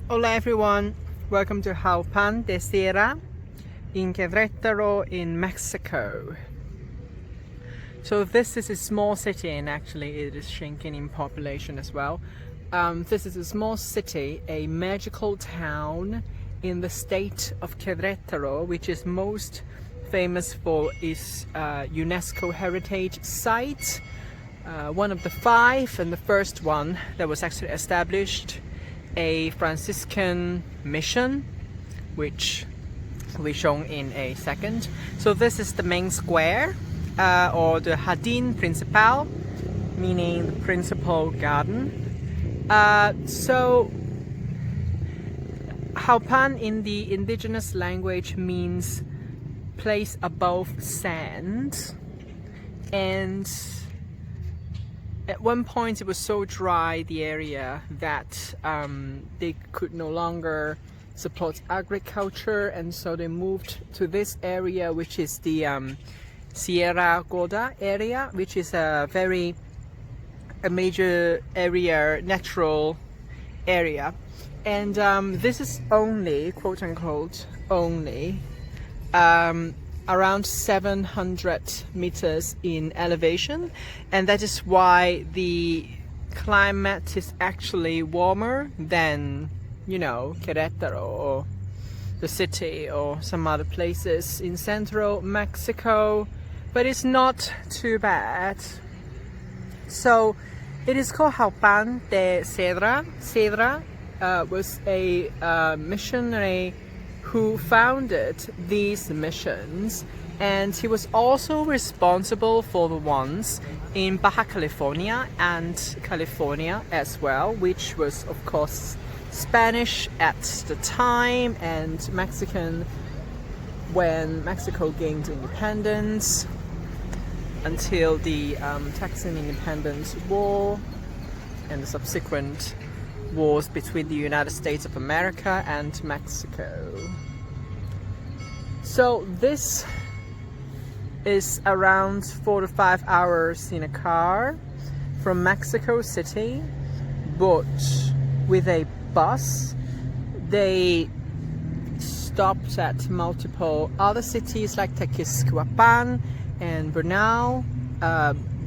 Hola everyone, welcome to Jalpan de Sierra in Querétaro in Mexico. So this is a small city, and actually it is shrinking in population as well. This is a small city, a magical town in the state of Querétaro, which is most famous for its UNESCO heritage site. One of the 5, and the first one that was actually established, a Franciscan mission, which will be shown in a second. So this is the main square, or the Jardín Principal, meaning the principal garden. So Jalpan in the indigenous language means place above sand, and at one point it was so dry, the area, that they could no longer support agriculture, and so they moved to this area, which is the Sierra Gorda area, which is a major area, natural area. And this is only, quote unquote, only around 700 meters in elevation, and that is why the climate is actually warmer than, you know, Querétaro or the city or some other places in central Mexico, but it's not too bad. So it is called Jalpan de Sierra. Sierra was a missionary who founded these missions, and he was also responsible for the ones in Baja California and California as well, which was of course Spanish at the time and Mexican when Mexico gained independence, until the Texan Independence War and the subsequent wars between the United States of America and Mexico. So this is around 4 to 5 hours in a car from Mexico City, but with a bus. They stopped at multiple other cities like Tequisquiapan and Bernal,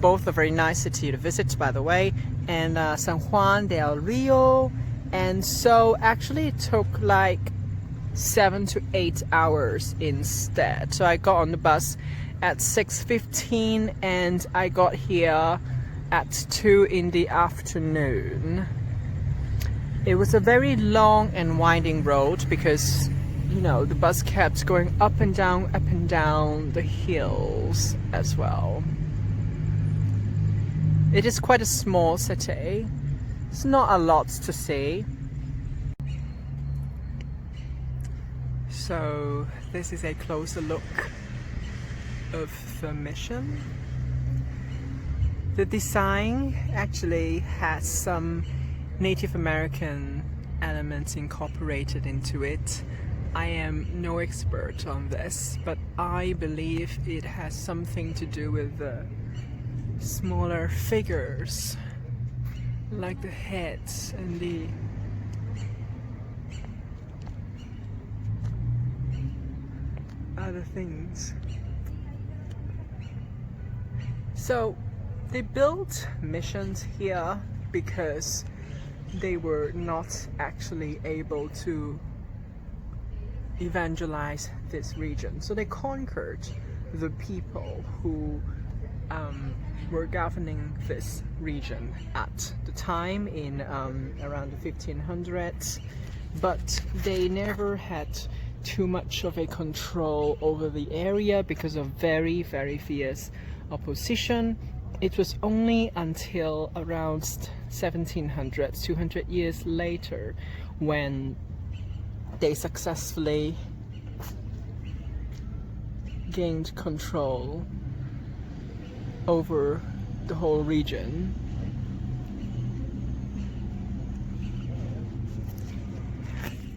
both a very nice city to visit, by the way, and San Juan del Rio. And so actually it took like 7 to 8 hours instead. So I got on the bus at 6:15 and I got here at 2 in the afternoon. It was a very long and winding road because, you know, the bus kept going up and down the hills as well. It is quite a small city. It's not a lot to see. So this is a closer look of the mission. The design actually has some Native American elements incorporated into it. I am no expert on this, but I believe it has something to do with the smaller figures, like the heads and the other things. So they built missions here because they were not actually able to evangelize this region. So they conquered the people who were governing this region at the time in around the 1500s, but they never had too much of a control over the area because of very fierce opposition. It was only until around 1700s, 200 years later, when they successfully gained control over the whole region.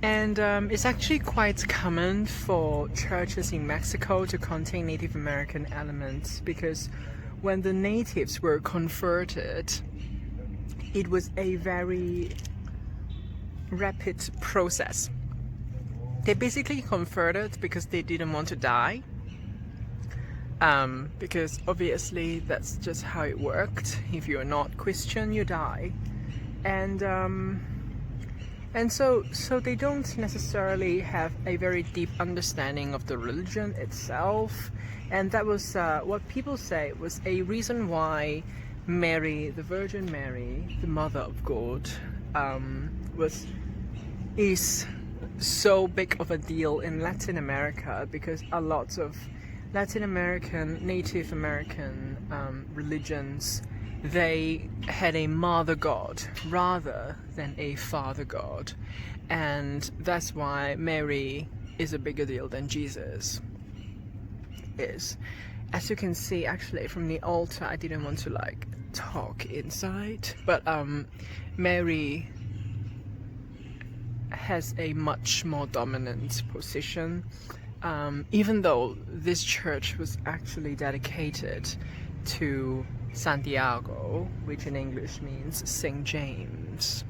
And it's actually quite common for churches in Mexico to contain Native American elements, because when the natives were converted, it was a very rapid process. They basically converted because they didn't want to die. Because obviously that's just how it worked. If you're not Christian, you die. And so they don't necessarily have a very deep understanding of the religion itself. And that was what people say was a reason why Mary, the Virgin Mary, the Mother of God, is so big of a deal in Latin America, because a lot of Latin American, Native American religions, they had a mother god rather than a father god, and that's why Mary is a bigger deal than Jesus is. As you can see, actually from the altar, I didn't want to like talk inside, but Mary has a much more dominant position, even though this church was actually dedicated to Santiago, which in English means St. James.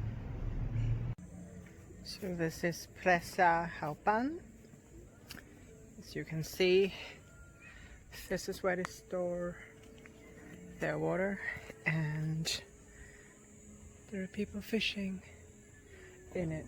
So this is Presa Jalpan. As you can see, this is where they store their water, and there are people fishing in it.